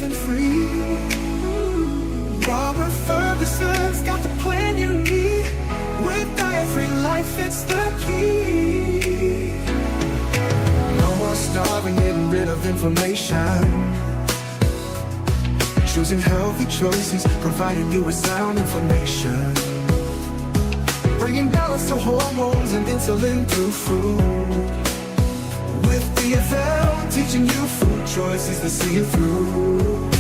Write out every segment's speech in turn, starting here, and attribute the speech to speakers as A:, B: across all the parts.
A: living free. Robert Ferguson's got the plan you need. With diet-free life, it's the key. No more starving, getting rid of inflammation. Choosing healthy choices, providing you with sound information. Bringing balance to hormones and insulin through food. With DFL, teaching you food choices to see you through.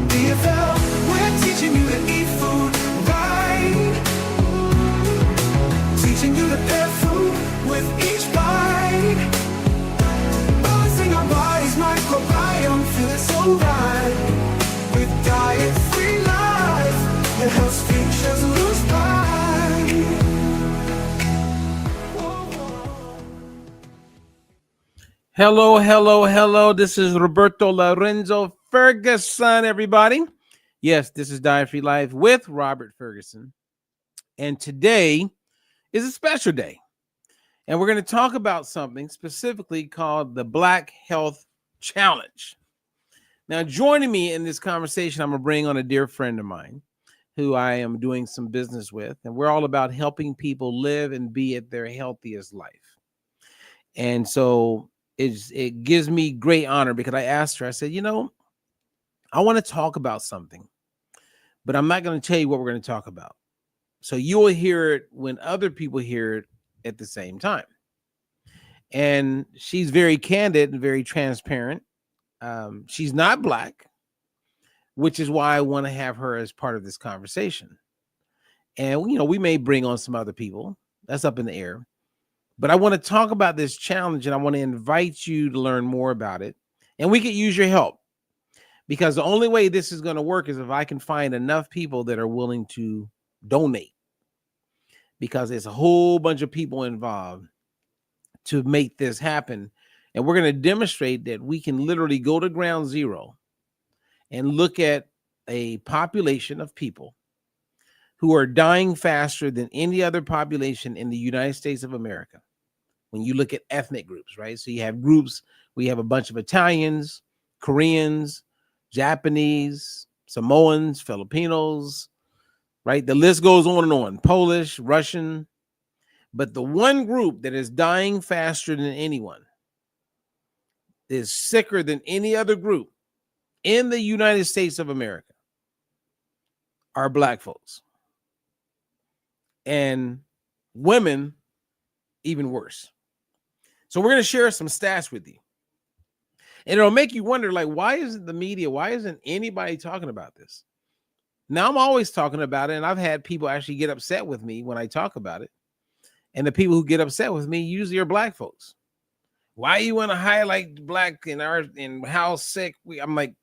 A: DFL, we're teaching you to eat food right. Teaching you to pair food with each bite. Balancing our body's microbiome, feeling so right. With diet-free life, it helps futures lose pride.
B: Hello, hello, hello. This is Roberto Lorenzo Ferguson, everybody. Yes, this is Diet-Free Life with Robert Ferguson. And today is a special day. And we're going to talk about something specifically called the Black Health Challenge. Now, joining me in this conversation, I'm going to bring on a dear friend of mine who I am doing some business with. And we're all about helping people live and be at their healthiest life. And so it gives me great honor because I asked her, I said, you know, I want to talk about something, but I'm not going to tell you what we're going to talk about. So you will hear it when other people hear it at the same time. And she's very candid and very transparent. She's not Black, which is why I want to have her as part of this conversation. And, you know, we may bring on some other people. That's up in the air. But I want to talk about this challenge, and I want to invite you to learn more about it. And we could use your help, because the only way this is going to work is if I can find enough people that are willing to donate, because there's a whole bunch of people involved to make this happen. And we're going to demonstrate that we can literally go to ground zero and look at a population of people who are dying faster than any other population in the United States of America. When you look at ethnic groups, right? So you have groups, we have a bunch of Italians, Koreans, Japanese, Samoans, Filipinos, right? The list goes on and on. Polish, Russian. But the one group that is dying faster than anyone, is sicker than any other group in the United States of America, are Black folks. And women, even worse. So we're going to share some stats with you. And it'll make you wonder, like, why isn't the media, why isn't anybody talking about this? Now, I'm always talking about it, and I've had people actually get upset with me when I talk about it. And the people who get upset with me usually are Black folks. Why you want to highlight Black and how sick I'm like,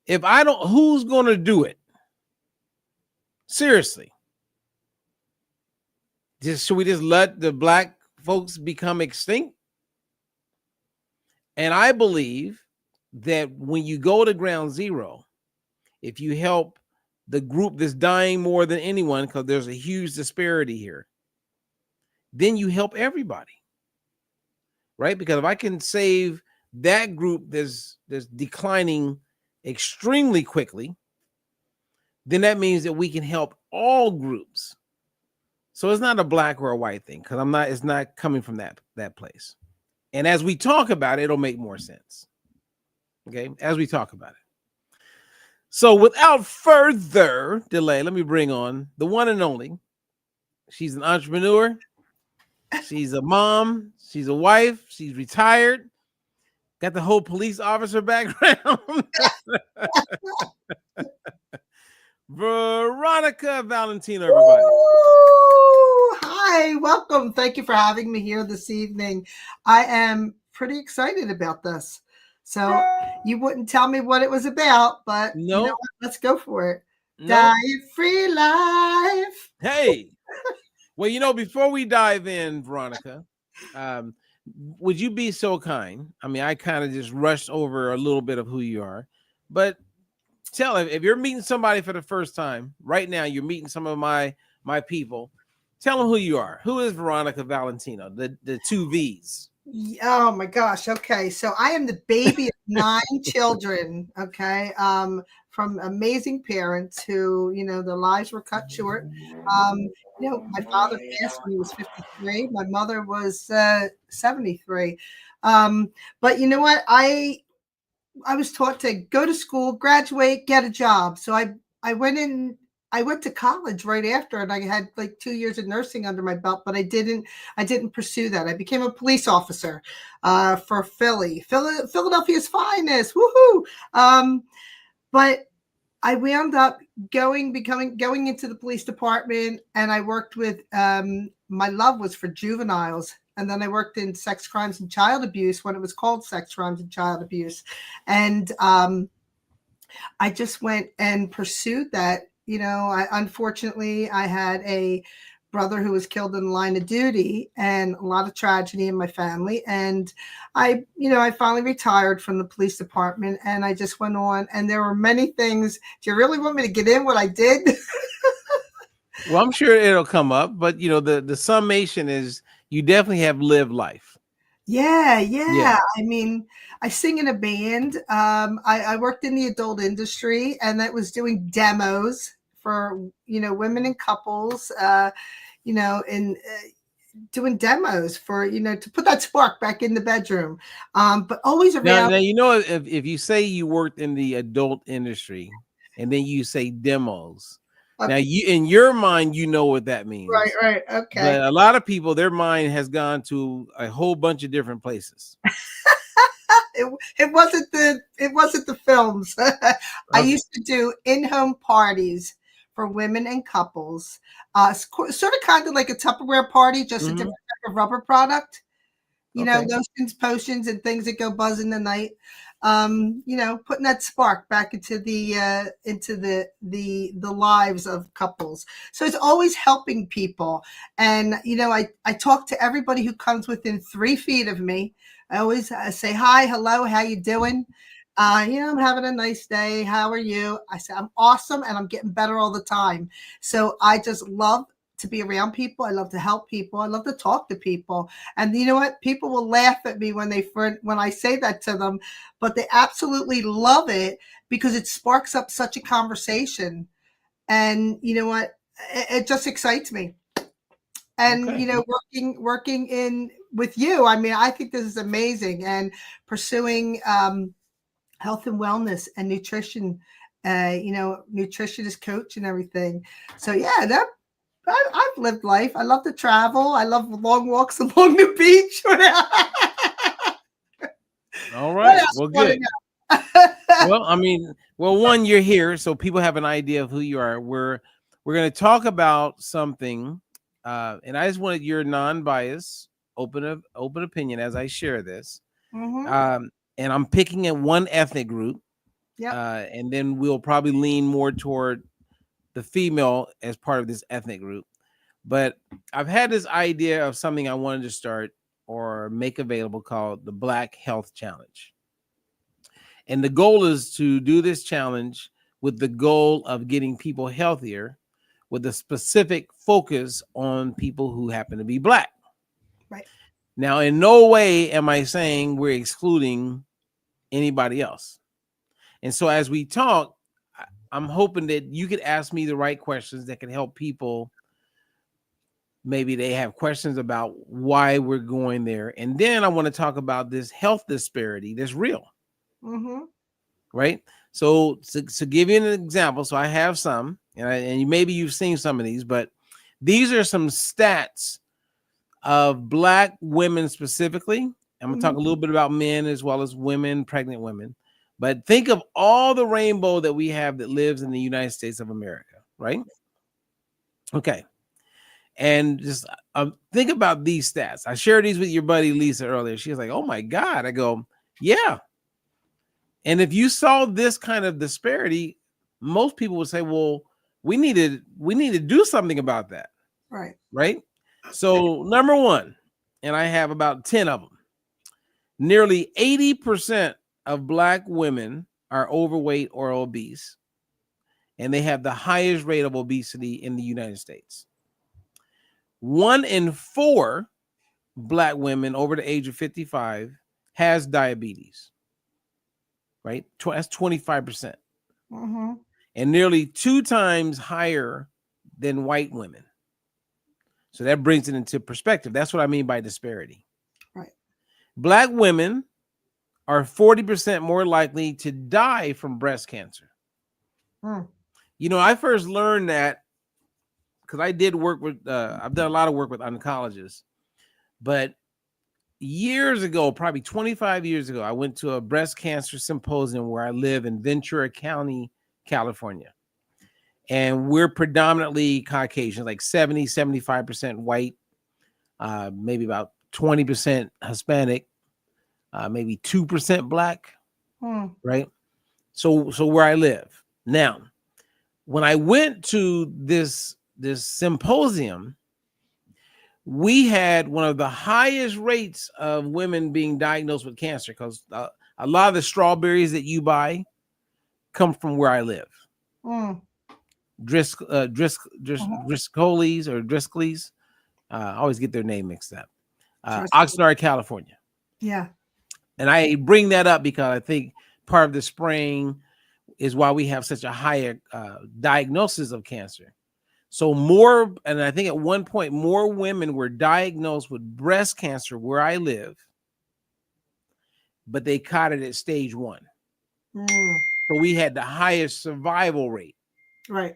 B: if I don't, who's going to do it? Seriously. Should we just let the Black folks become extinct? And I believe that when you go to ground zero, if you help the group that's dying more than anyone, because there's a huge disparity here, then you help everybody, right? Because if I can save that group that's declining extremely quickly, then that means that we can help all groups. So it's not a Black or a white thing, because it's not coming from that place. And as we talk about it, it'll make more sense. Okay, as we talk about it. So without further delay, let me bring on the one and only. She's an entrepreneur. She's a mom. She's a wife. She's retired. Got the whole police officer background. Veronica Valentino, everybody.
C: Ooh, hi, welcome. Thank you for having me here this evening. I am pretty excited about this. So you wouldn't tell me what it was about, but
B: No.
C: You know what? Let's go for it.
B: No.
C: Diet-free life.
B: Hey. Well, you know, before we dive in, Veronica, would you be so kind? I mean, I kind of just rushed over a little bit of who you are, but tell him, if you're meeting somebody for the first time right now, you're meeting some of my people. Tell them who you are. Who is Veronica Valentino? The two V's.
C: Oh my gosh. Okay. So I am the baby of 9 children, okay, from amazing parents who, their lives were cut short. My father passed when he was 53. My mother was 73. But you know what? I was taught to go to school, graduate, get a job. So I went in. I went to college right after, and I had like 2 years of nursing under my belt, but I didn't pursue that. I became a police officer for Philadelphia's finest. Woohoo! But I wound up going into the police department, and I worked with my love was for juveniles. And then I worked in sex crimes and child abuse when it was called sex crimes and child abuse. And I just went and pursued that. Unfortunately, I had a brother who was killed in the line of duty, and a lot of tragedy in my family. And I finally retired from the police department, and I just went on. And there were many things. Do you really want me to get in what I did?
B: Well, I'm sure it'll come up, but the summation is you definitely have lived life.
C: Yeah. I mean, I sing in a band. I worked in the adult industry, and that was doing demos for women and couples. Doing demos for to put that spark back in the bedroom. But always around.
B: Now if you say you worked in the adult industry, and then you say demos. Now, you in your mind, what that means.
C: Right. Okay.
B: But a lot of people, their mind has gone to a whole bunch of different places.
C: It wasn't the films. Okay. I used to do in-home parties for women and couples, sort of kind of like a Tupperware party, just a different type of rubber product. Lotions, potions, and things that go buzz in the night. Putting that spark back into the lives of couples. So it's always helping people. And I talk to everybody who comes within 3 feet of me. I always say hi, hello, how you doing? I'm having a nice day. How are you? I say I'm awesome, and I'm getting better all the time. So I just love to be around people. I love to help people. I love to talk to people. And you know what? People will laugh at me when I say that to them, but they absolutely love it because it sparks up such a conversation. And you know what? It just excites me. And working in with you, I mean, I think this is amazing. And pursuing health and wellness and nutrition, nutritionist coach and everything. So yeah, I've lived life. I love to travel. I love long walks along the beach.
B: All right. Well, good. One, you're here, so people have an idea of who you are. We're going to talk about something, and I just wanted your non-biased, open opinion as I share this. And I'm picking at one ethnic group. Yeah. And then we'll probably lean more toward the female as part of this ethnic group. But I've had this idea of something I wanted to start or make available called the Black Health Challenge. And the goal is to do this challenge with the goal of getting people healthier with a specific focus on people who happen to be Black.
C: Right.
B: Now, in no way am I saying we're excluding anybody else. And so as we talk, I'm hoping that you could ask me the right questions that can help people. Maybe they have questions about why we're going there. And then I want to talk about this health disparity that's real. Right? So to give you an example, so I have some, and maybe you've seen some of these, but these are some stats of Black women specifically. I'm going to talk a little bit about men as well as women, pregnant women. But think of all the rainbow that we have that lives in the United States of America, right? Okay. And just think about these stats. I shared these with your buddy Lisa earlier. She was like, oh my God. I go, yeah. And if you saw this kind of disparity, most people would say, well, we need to do something about that.
C: Right.
B: Right. So number one, and I have about 10 of them, nearly 80% of Black women are overweight or obese, and they have the highest rate of obesity in the United States. 1 in 4 Black women over the age of 55 has diabetes. right? That's 25%,
C: Mm-hmm.
B: and nearly 2 times higher than white women. So that brings it into perspective. That's what I mean by disparity.
C: Right.
B: Black women are 40% more likely to die from breast cancer.
C: Mm.
B: You know, I first learned that because I did work with, I've done a lot of work with oncologists, but years ago, probably 25 years ago, I went to a breast cancer symposium where I live in Ventura County, California. And we're predominantly Caucasian, like 70, 75% white, maybe about 20% Hispanic, maybe 2% black,
C: Mm.
B: right? So where I live. Now, when I went to this symposium, we had one of the highest rates of women being diagnosed with cancer because a lot of the strawberries that you buy come from where I live.
C: Mm.
B: Driscolles or Driscolles. I always get their name mixed up.
C: Trust me.
B: Oxnard, California.
C: Yeah.
B: And I bring that up because I think part of the spraying is why we have such a higher diagnosis of cancer. So more, and I think at one point, more women were diagnosed with breast cancer where I live, but they caught it at stage 1.
C: Mm.
B: So we had the highest survival rate
C: Right.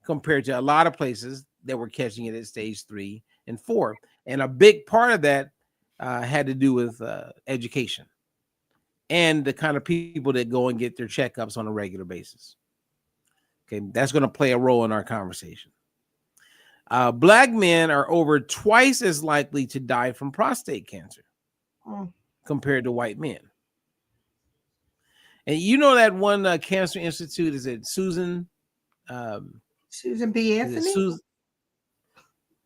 B: compared to a lot of places that were catching it at stage 3 and 4. And a big part of that had to do with education and the kind of people that go and get their checkups on a regular basis. Okay, that's going to play a role in our conversation. Black men are over twice as likely to die from prostate cancer compared to white men. And you know that one cancer institute, is it Susan?
C: Susan B. Anthony?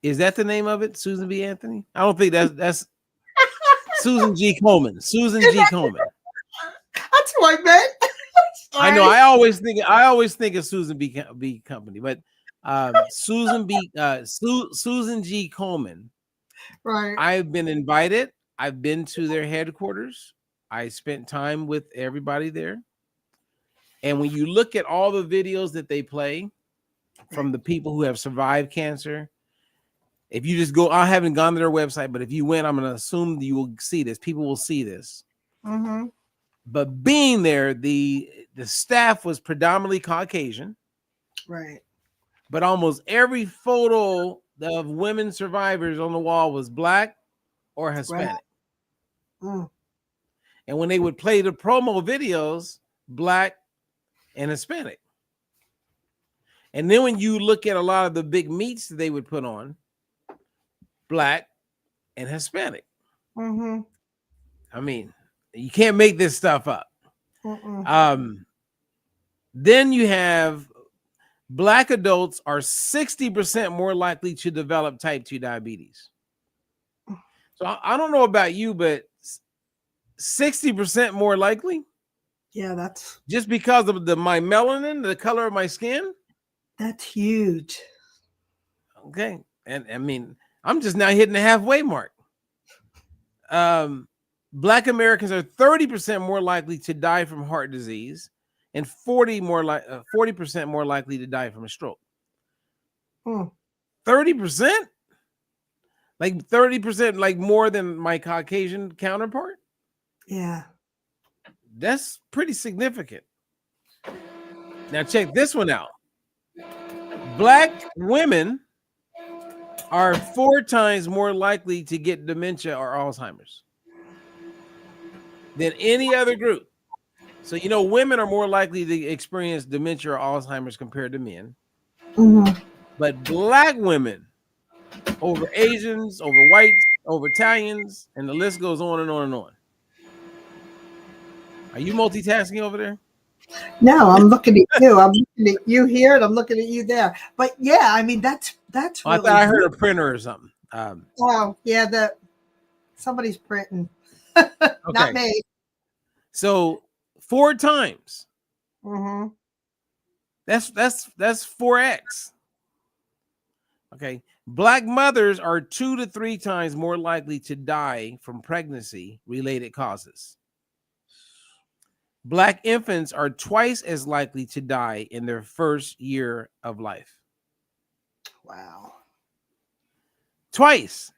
B: Is that the name of it? Susan B. Anthony? I don't think that's Susan G. Komen. Susan G. Komen.
C: That's who I meant.
B: I know. I always think of Susan B. Company, but Susan G. Komen.
C: Right.
B: I've been invited. I've been to their headquarters. I spent time with everybody there. And when you look at all the videos that they play from the people who have survived cancer, if you just go, I haven't gone to their website, but if you went, I'm going to assume you will see this. People will see this.
C: Mm-hmm.
B: But being there, the staff was predominantly Caucasian.
C: Right.
B: But almost every photo of women survivors on the wall was black or Hispanic.
C: Right. Mm.
B: And when they would play the promo videos, black and Hispanic. And then when you look at a lot of the big meets that they would put on, black and Hispanic.
C: Mm-hmm.
B: I mean, you can't make this stuff up.
C: Mm-mm.
B: Then you have black adults are 60% more likely to develop type 2 diabetes. So I don't know about you, but 60% more likely?
C: Yeah, that's
B: Just because of my melanin, the color of my skin?
C: that's huge.
B: Okay. And I mean, I'm just now hitting the halfway mark. Black Americans are 30% more likely to die from heart disease and 40% more likely to die from a stroke. 30%? Like 30%, like more than my Caucasian counterpart?
C: Yeah.
B: That's pretty significant. Now check this one out. Black women are 4 times more likely to get dementia or Alzheimer's than any other group. So, you know, women are more likely to experience dementia or Alzheimer's compared to men.
C: Mm-hmm.
B: But black women over Asians, over whites, over Italians, and the list goes on and on and on. Are you multitasking over there?
C: No, I'm looking at you. I'm looking at you here, and I'm looking at you there. But yeah, I mean that's
B: Oh,
C: really.
B: I thought I heard a printer or something.
C: Oh yeah, somebody's printing.
B: Okay.
C: Not me.
B: So 4 times.
C: Mm-hmm.
B: That's 4x. Okay. Black mothers are 2 to 3 times more likely to die from pregnancy related causes. Black infants are twice as likely to die in their first year of life.
C: Wow.
B: Twice.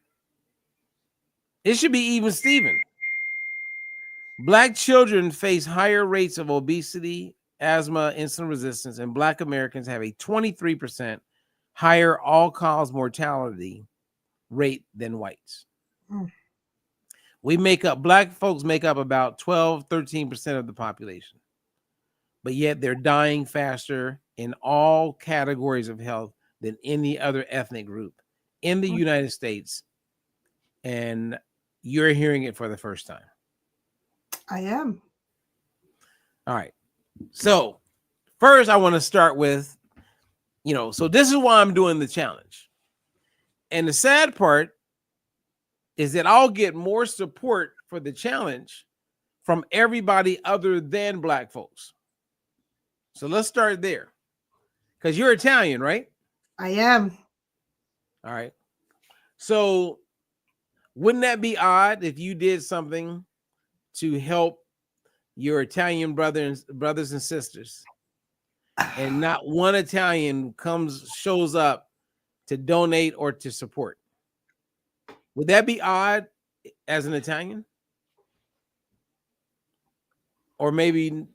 B: It should be even Steven. Black children face higher rates of obesity, asthma, insulin resistance, and Black Americans have a 23% higher all-cause mortality rate than whites.
C: Mm.
B: Black folks make up about 13% of the population, but yet they're dying faster in all categories of health than any other ethnic group in the United States. And you're hearing it for the first time.
C: I am.
B: All right. So first I want to start with, so this is why I'm doing the challenge. And the sad part is that I'll get more support for the challenge from everybody other than Black folks. So let's start there. Because you're Italian, right?
C: I am.
B: All right. So wouldn't that be odd if you did something to help your Italian brothers and sisters, and not one Italian shows up to donate or to support? Would that be odd as an Italian? Or maybe you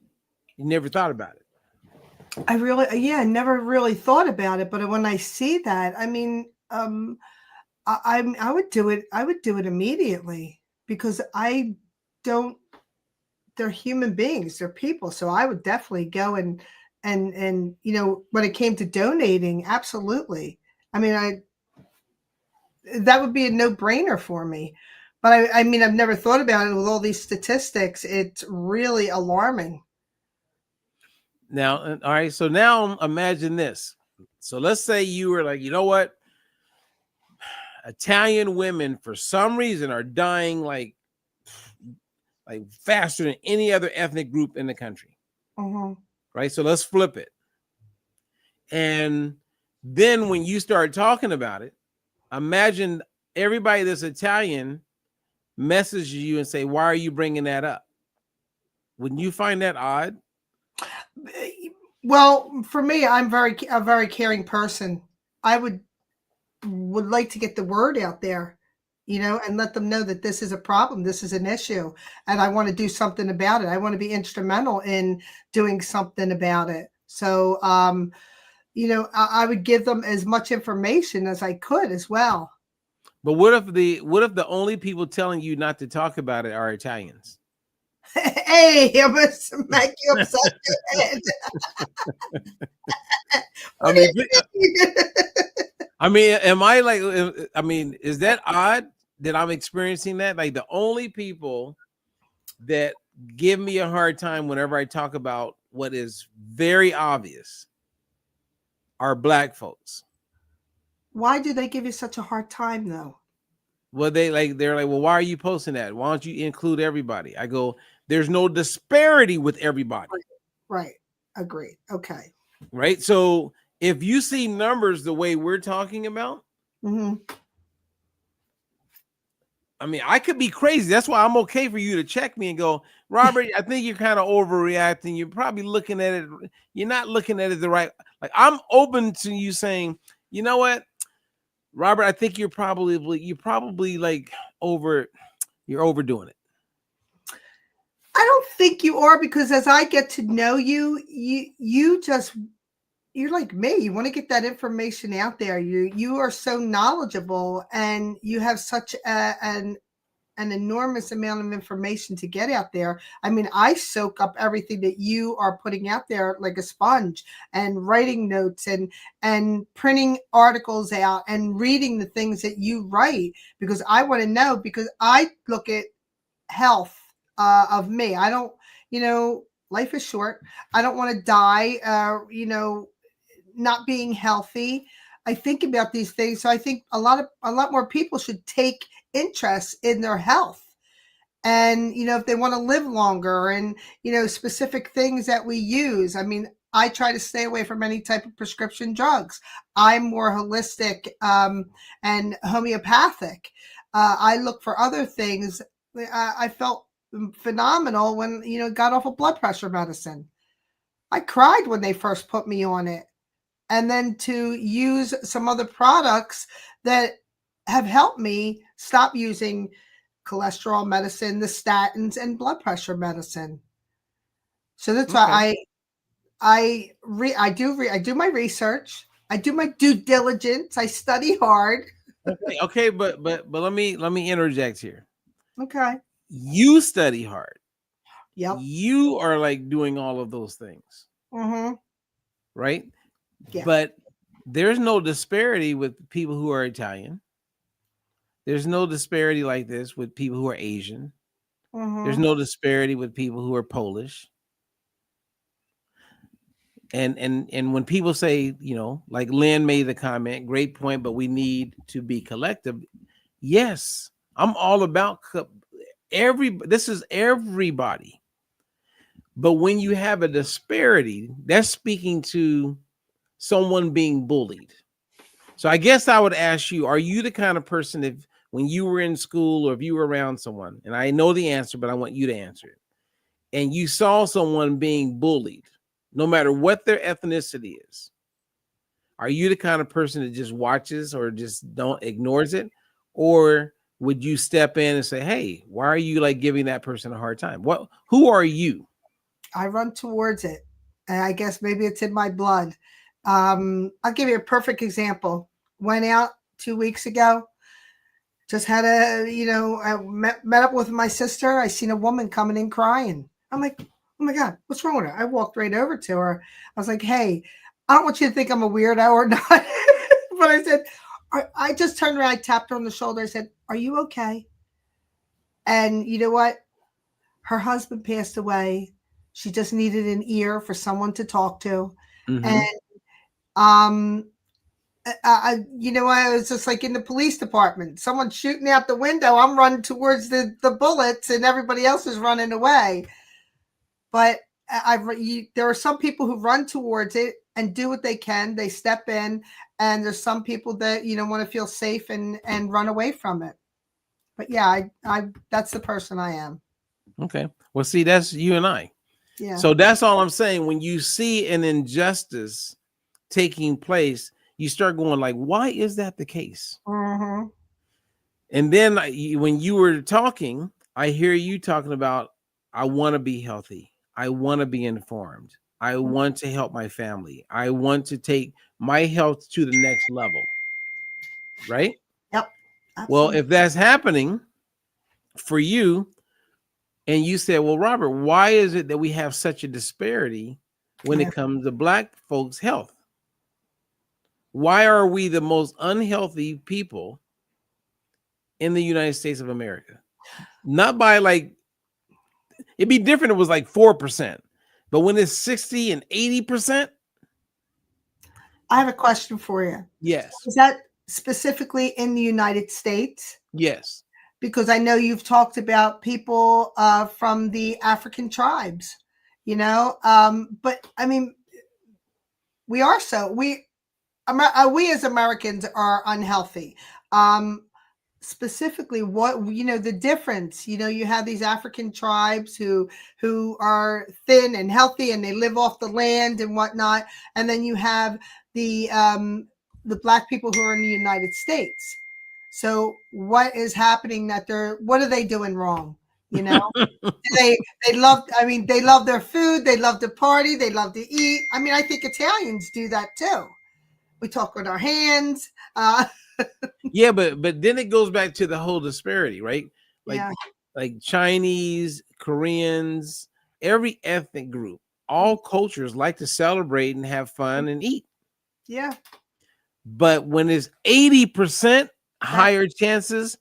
B: never thought about it?
C: I never really thought about it. But when I see that, I mean, I would do it. I would do it immediately, because they're human beings, they're people. So I would definitely go and when it came to donating, absolutely. I mean, that would be a no-brainer for me. But I mean, I've never thought about it with all these statistics. It's really alarming.
B: Now, all right. So now imagine this. So let's say you were like, you know what? Italian women, for some reason, are dying like faster than any other ethnic group in the country.
C: Mm-hmm.
B: Right. So let's flip it. And then when you start talking about it, imagine everybody that's Italian messages you and say, why are you bringing that up? Wouldn't you find that odd?
C: Well, for me, I'm a very caring person. I would like to get the word out there, and let them know that this is a problem, this is an issue, and I want to do something about it. I want to be instrumental in doing something about it. So, I would give them as much information as I could as well.
B: But what if the only people telling you not to talk about it are Italians?
C: Hey, I'm gonna smack you upside the head.
B: Is that odd that I'm experiencing that? Like, the only people that give me a hard time whenever I talk about what is very obvious are Black folks.
C: Why do they give you such a hard time, though?
B: Well, they're like, well, why are you posting that? Why don't you include everybody? I go, there's no disparity with everybody.
C: Right. Agreed. Okay.
B: Right. So if you see numbers the way we're talking about,
C: mm-hmm.
B: I mean, I could be crazy. That's why I'm okay for you to check me and go, Robert, I think you're kind of overreacting. You're probably looking at it. You're not looking at it the right. Like, I'm open to you saying, you know what, Robert, I think you're probably like you're overdoing it.
C: I don't think you are, because as I get to know you, you're like me. You want to get that information out there. You are so knowledgeable, and you have such an enormous amount of information to get out there. I mean, I soak up everything that you are putting out there like a sponge, and writing notes and printing articles out and reading the things that you write, because I want to know, because I look at health of me. I don't, life is short. I don't want to die, not being healthy. I think about these things. So I think a lot more people should take interest in their health. And, if they want to live longer, and, specific things that we use. I mean, I try to stay away from any type of prescription drugs. I'm more holistic and homeopathic. I look for other things. I felt phenomenal when, got off of blood pressure medicine. I cried when they first put me on it. And then to use some other products that have helped me stop using cholesterol medicine, the statins, and blood pressure medicine. So that's why I do my research. I do my due diligence. I study hard.
B: Okay, but let me interject here.
C: Okay.
B: You study hard.
C: Yep.
B: You are like doing all of those things.
C: Mm-hmm.
B: Right?
C: Yeah.
B: But there's no disparity with people who are Italian. There's no disparity like this with people who are Asian.
C: Mm-hmm.
B: There's no disparity with people who are Polish. And when people say, like Lynn made the comment, great point, but we need to be collective. Yes, I'm all about this is everybody. But when you have a disparity, that's speaking to someone being bullied. So I guess I would ask you, are you the kind of person, if when you were in school or if you were around someone, and I know the answer, but I want you to answer it, and you saw someone being bullied, no matter what their ethnicity is, are you the kind of person that just watches or just ignores it? Or would you step in and say, hey, why are you like giving that person a hard time? Who are you?
C: I run towards it. And I guess maybe it's in my blood. I'll give you a perfect example. Went out 2 weeks ago. Just had I met up with my sister. I seen a woman coming in crying. I'm like, oh my God, what's wrong with her? I walked right over to her. I was like, hey, I don't want you to think I'm a weirdo or not. But I said, I just turned around, I tapped her on the shoulder. I said, are you okay? And you know what? Her husband passed away. She just needed an ear for someone to talk to.
B: Mm-hmm.
C: And I was just like in the police department. Someone's shooting out the window. I'm running towards the bullets, and everybody else is running away. But there are some people who run towards it and do what they can. They step in, and there's some people that want to feel safe and run away from it. But yeah, I that's the person I am.
B: Okay. Well, see, that's you and I.
C: Yeah.
B: So that's all I'm saying. When you see an injustice taking place, you start going like, why is that the case?
C: Mm-hmm.
B: And then when you were talking, I hear you talking about, I want to be healthy. I want to be informed. I want to help my family. I want to take my health to the next level. Right?
C: Yep.
B: Absolutely. Well, if that's happening for you, and you said, well, Robert, why is it that we have such a disparity when it comes to Black folks' health? Why are we the most unhealthy people in the United States of America? Not by it'd be different if it was like 4%, but when it's 60 and 80%.
C: I have a question for you.
B: Yes.
C: Is that specifically in the United States?
B: Yes.
C: Because I know you've talked about people from the African tribes, but I mean, we as Americans are unhealthy. Specifically, what the difference? You have these African tribes who are thin and healthy, and they live off the land and whatnot, and then you have the Black people who are in the United States. So what is happening what are they doing wrong? They love their food. They love to party. They love to eat. I mean, I think Italians do that too. We talk with our hands.
B: Yeah, but then it goes back to the whole disparity, right? Like Chinese, Koreans, every ethnic group, all cultures like to celebrate and have fun and eat.
C: Yeah.
B: But when it's 80% higher chances,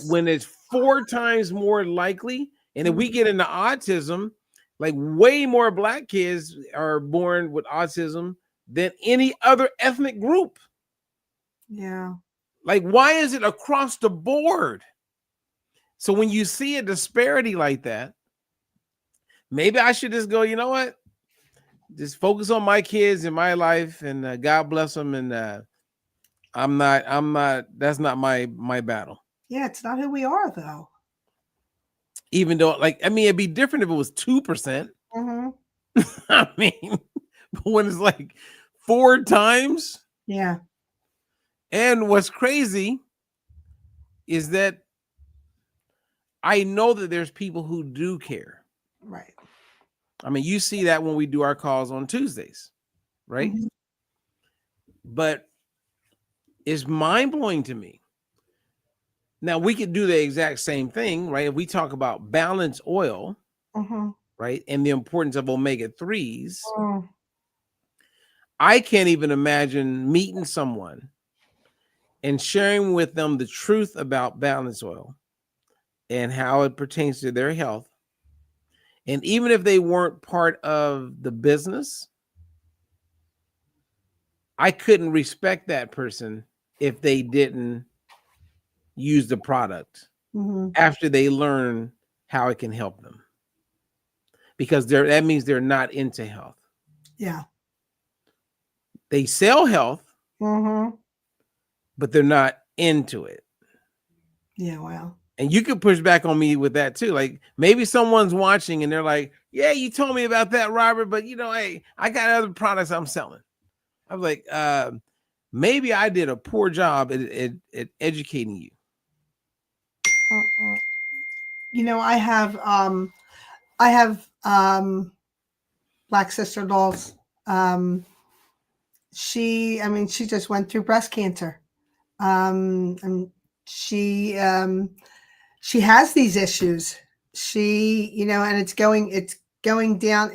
B: when it's 4 times more likely, and if we get into autism, like way more Black kids are born with autism than any other ethnic group.
C: Yeah.
B: Like, why is it across the board? So when you see a disparity like that, maybe I should just go, you know what? Just focus on my kids and my life, and God bless them. And I'm not, that's not my battle.
C: Yeah, it's not who we are, though.
B: Even though, like, I mean, it'd be different if it was 2%.
C: Mm-hmm.
B: I mean, but when it's like 4 times,
C: Yeah.
B: and what's crazy is that I know that there's people who do care.
C: Right.
B: I mean, you see that when we do our calls on Tuesdays, right?
C: Mm-hmm.
B: But it's mind-blowing to me. Now, we could do the exact same thing, right? If we talk about balanced oil,
C: Mm-hmm.
B: right, and the importance of omega-3s,
C: Mm.
B: I can't even imagine meeting someone and sharing with them the truth about balanced oil and how it pertains to their health. And even if they weren't part of the business, I couldn't respect that person if they didn't use the product
C: Mm-hmm.
B: after they learn how it can help them. Because that means they're not into health.
C: Yeah.
B: They sell health,
C: Mm-hmm.
B: but they're not into it.
C: Yeah, well.
B: And you could push back on me with that too. Like maybe someone's watching and they're like, yeah, you told me about that, Robert, but hey, I got other products I'm selling. I was like, maybe I did a poor job at educating you.
C: I have black sister-in-laws. She just went through breast cancer. And she has these issues. And it's going down.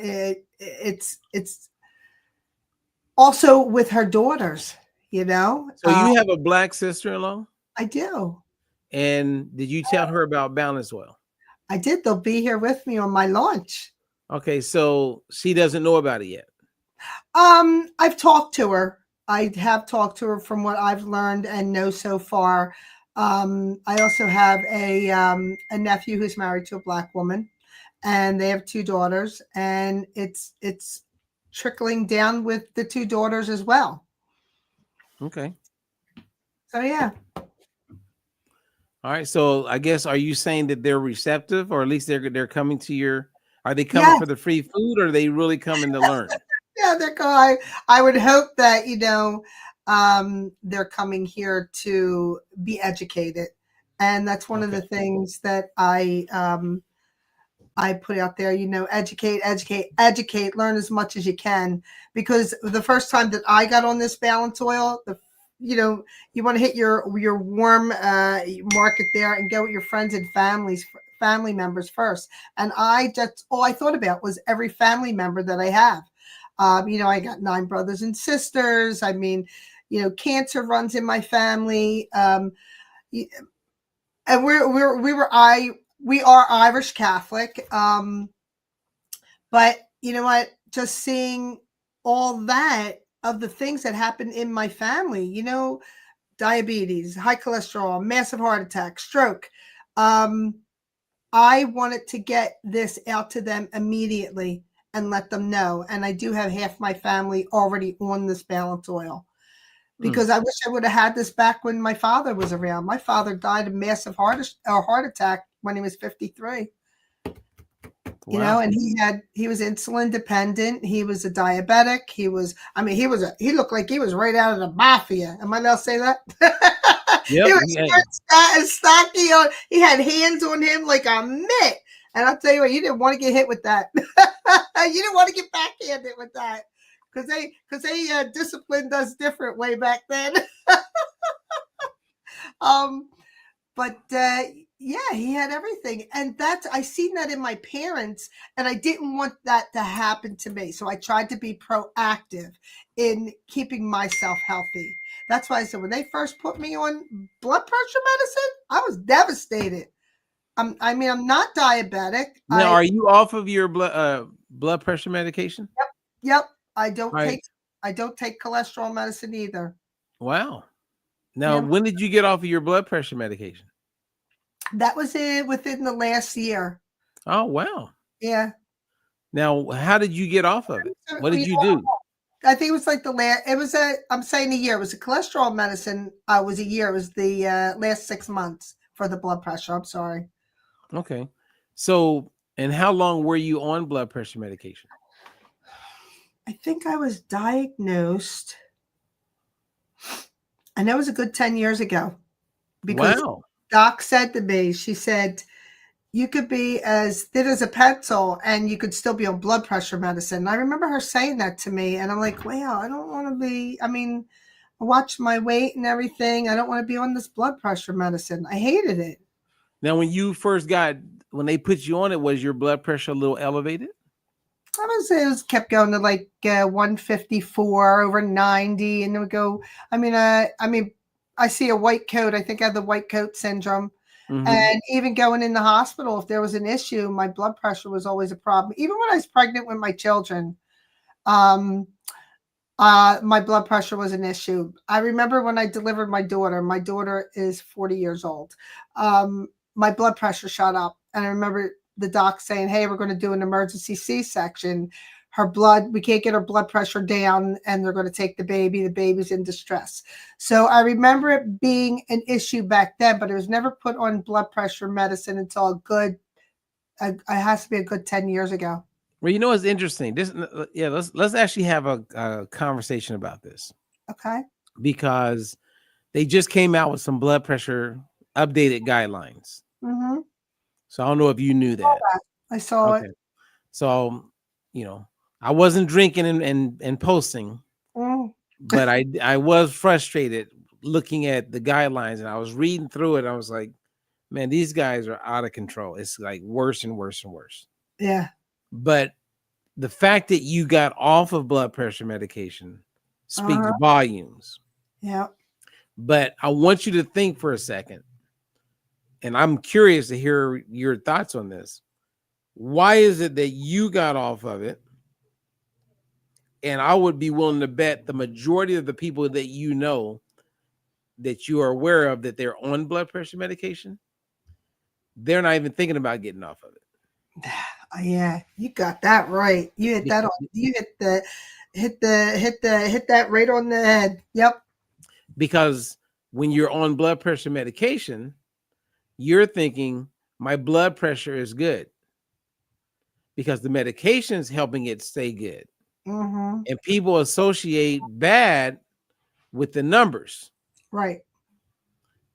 C: It's also with her daughters,
B: So you have a black sister-in-law?
C: I do.
B: And did you tell her about balance oil?
C: I did. They'll be here with me on my launch.
B: Okay, so she doesn't know about it yet.
C: I've talked to her. I have talked to her from what I've learned and know so far. I also have a nephew who's married to a black woman, and they have 2 daughters, and it's trickling down with the 2 daughters as well.
B: Okay.
C: So yeah.
B: All right. So I guess, are you saying that they're receptive, or at least they're coming to your? Are they coming
C: Yes.
B: for the free food, or are they really coming to learn?
C: Yeah, they're going. I would hope that they're coming here to be educated, and that's one of the things that I put out there. Educate, educate, educate. Learn as much as you can, because the first time that I got on this balance oil, you want to hit your warm market there and go with your friends and family members first. And that's all I thought about was every family member that I have. I got 9 brothers and sisters. I mean, cancer runs in my family. And we are Irish Catholic. But you know what? Just seeing all that of the things that happen in my family, diabetes, high cholesterol, massive heart attack, stroke. I wanted to get this out to them immediately and let them know. And I do have half my family already on this balance oil, because I wish I would have had this back when my father was around. My father died of massive heart attack when he was 53.
B: Wow.
C: And he was insulin dependent. He was a diabetic. He looked like he was right out of the mafia. Am I allowed to say that?
B: Yep.
C: He was stocky on. He had hands on him like a mitt. And I'll tell you what, you didn't want to get hit with that. You didn't want to get backhanded with that, because they disciplined us different way back then. But yeah, he had everything, and I seen that in my parents, and I didn't want that to happen to me. So I tried to be proactive in keeping myself healthy. That's why I said when they first put me on blood pressure medicine, I was devastated. I'm not diabetic.
B: Now, are you off of your blood pressure medication?
C: Yep. I don't
B: Right.
C: take cholesterol medicine either.
B: Wow. Now,
C: Yeah.
B: when did you get off of your blood pressure medication?
C: That was within the last year.
B: Oh, wow.
C: Yeah.
B: Now, how did you get off of it? What did you do?
C: I think it was like I'm saying a year. It was a cholesterol medicine. It was a year. It was the last 6 months for the blood pressure. I'm sorry.
B: Okay. So, and how long were you on blood pressure medication?
C: I think I was diagnosed, and that was a good 10 years ago, because
B: Wow.
C: doc said to me, she said, you could be as thin as a pencil and you could still be on blood pressure medicine. And I remember her saying that to me, and I'm like, wow, I don't want to be, I mean, I watch my weight and everything. I don't want to be on this blood pressure medicine. I hated it.
B: Now, when they put you on it, was your blood pressure a little elevated?
C: It was kept going to like 154 over 90, and it would go. I see a white coat. I think I have the white coat syndrome.
B: Mhm.
C: And even going in the hospital, if there was an issue, my blood pressure was always a problem. Even when I was pregnant with my children, my blood pressure was an issue. I remember when I delivered my daughter. My daughter is 40 years old. My blood pressure shot up, and I remember the doc saying, "Hey, we're going to do an emergency C-section. We can't get her blood pressure down, and they're going to take the baby. The baby's in distress." So I remember it being an issue back then, but it was never put on blood pressure medicine until it has to be a good 10 years ago.
B: Well, you know what's interesting? Let's actually have a conversation about this.
C: Okay.
B: Because they just came out with some blood pressure updated guidelines.
C: Mm-hmm.
B: So I don't know if you knew that.
C: I saw it.
B: So, I wasn't drinking and posting, but I was frustrated looking at the guidelines, and I was reading through it. I was like, man, these guys are out of control. It's like worse and worse and worse.
C: Yeah.
B: But the fact that you got off of blood pressure medication speaks volumes.
C: Yeah.
B: But I want you to think for a second, and I'm curious to hear your thoughts on this. Why is it that you got off of it? And I would be willing to bet the majority of the people that you know that you are aware of that they're on blood pressure medication, they're not even thinking about getting off of it.
C: Yeah, you got that right. You hit that on. You hit that right on the head. Yep.
B: Because when you're on blood pressure medication, you're thinking my blood pressure is good because the medication is helping it stay good.
C: Mm-hmm.
B: And people associate bad with the numbers.
C: Right.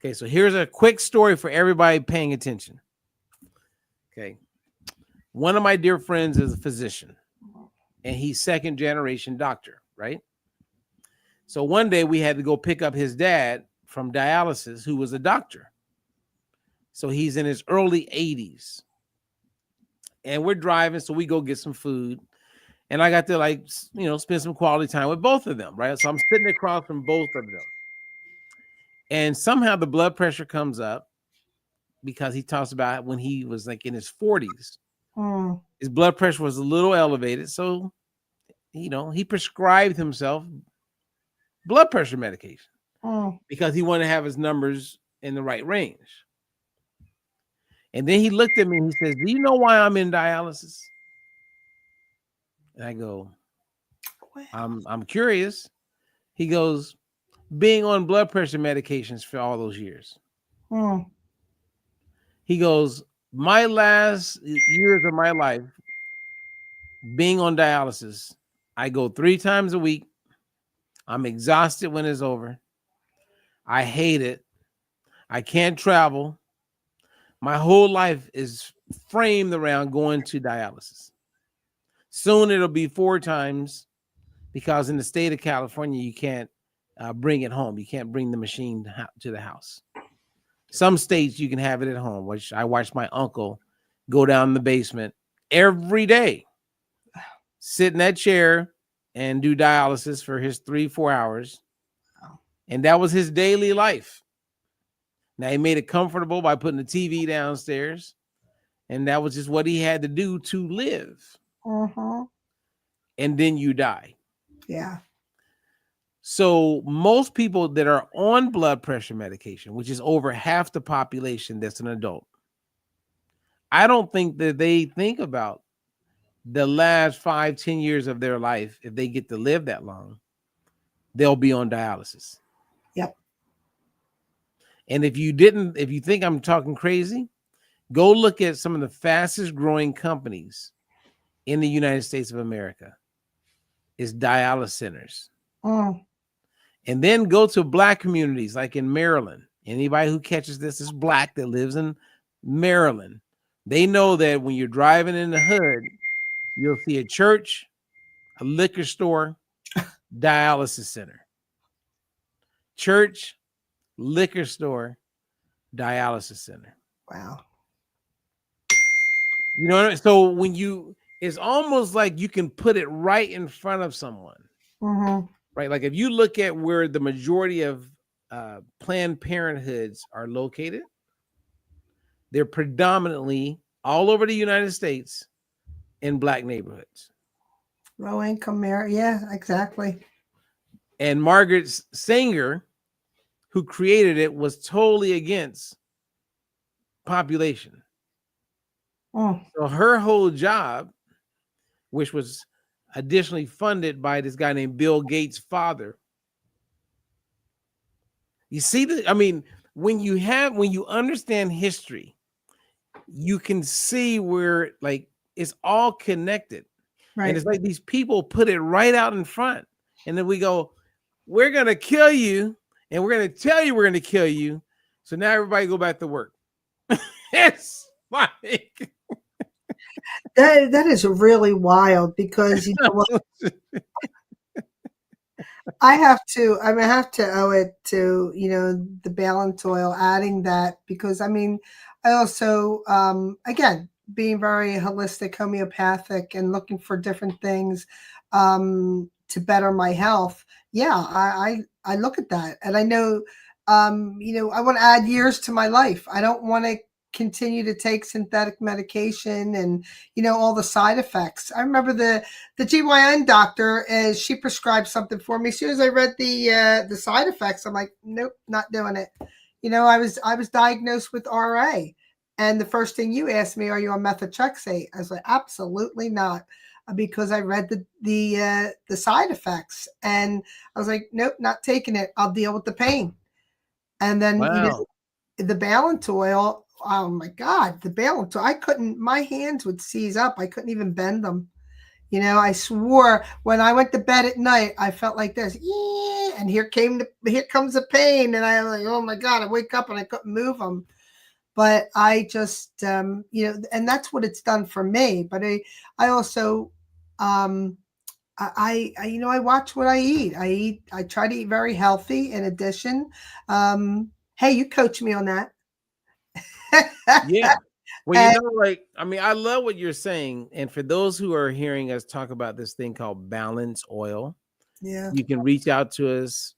B: Okay, so here's a quick story for everybody paying attention. Okay. One of my dear friends is a physician, and he's second generation doctor, right? So one day we had to go pick up his dad from dialysis, who was a doctor. So he's in his early 80s. And we're driving, so we go get some food. And I got to spend some quality time with both of them, right? So I'm sitting across from both of them. And somehow the blood pressure comes up because he talks about when he was like in his 40s. His blood pressure was a little elevated. So, he prescribed himself blood pressure medication because he wanted to have his numbers in the right range. And then he looked at me and he says, "Do you know why I'm in dialysis?" And I go, I'm curious. He goes, "Being on blood pressure medications for all those years." He goes, "My last years of my life being on dialysis, I go 3 times a week. I'm exhausted when it's over. I hate it. I can't travel. My whole life is framed around going to dialysis. Soon it'll be 4 times because in the state of California, you can't bring it home. You can't bring the machine to the house. Some states you can have it at home, which I watched my uncle go down in the basement every day, sit in that chair and do dialysis for his 3-4 hours. And that was his daily life. Now he made it comfortable by putting the TV downstairs. And that was just what he had to do to live. And then you die.
C: Yeah.
B: So most people that are on blood pressure medication, which is over half the population that's an adult, I don't think that they think about the last 5-10 years of their life. If they get to live that long, they'll be on dialysis.
C: Yep.
B: And if you think I'm talking crazy, Go look at some of the fastest growing companies in the United States of America is dialysis centers.
C: Mm.
B: And then go to Black communities like in Maryland. Anybody who catches this is Black that lives in Maryland. They know that when you're driving in the hood, you'll see a church, a liquor store, dialysis center. Church, liquor store, dialysis center.
C: Wow.
B: You know what I mean? So when it's almost like you can put it right in front of someone.
C: Mm-hmm.
B: Right? Like if you look at where the majority of Planned Parenthoods are located, they're predominantly all over the United States in Black neighborhoods.
C: Low income area. Yeah, exactly.
B: And Margaret Sanger, who created it, was totally against population.
C: Mm.
B: So her whole job, which was additionally funded by this guy named Bill Gates' father. You see that? I mean, when you understand history, you can see where like it's all connected.
C: Right.
B: And it's like these people put it right out in front. And then we go, we're going to kill you. And we're going to tell you we're going to kill you. So now everybody go back to work. It's like
C: that is really wild because you know what? I have to owe it to, the balance oil, adding that, because I also, again, being very holistic, homeopathic, and looking for different things to better my health. Yeah, I look at that, and I know, I want to add years to my life. I don't want to continue to take synthetic medication and all the side effects. I remember the GYN doctor, she prescribed something for me. As soon as I read the side effects, I'm like, nope, not doing it. I was diagnosed with RA, and the first thing you asked me, are you on methotrexate? I was like, absolutely not, because I read the side effects, and I was like, nope, not taking it. I'll deal with the pain. And then
B: wow.
C: The balance oil. Oh my God, the balance. My hands would seize up. I couldn't even bend them. I swore when I went to bed at night, I felt like this, and here comes the pain. And I was like, oh my God, I wake up and I couldn't move them. But I just, and that's what it's done for me. But I also, I watch what I eat. I try to eat very healthy in addition. Hey, you coach me on that.
B: Yeah. Well,
C: And
B: I love what you're saying. And for those who are hearing us talk about this thing called balance oil,
C: yeah,
B: you can reach out to us.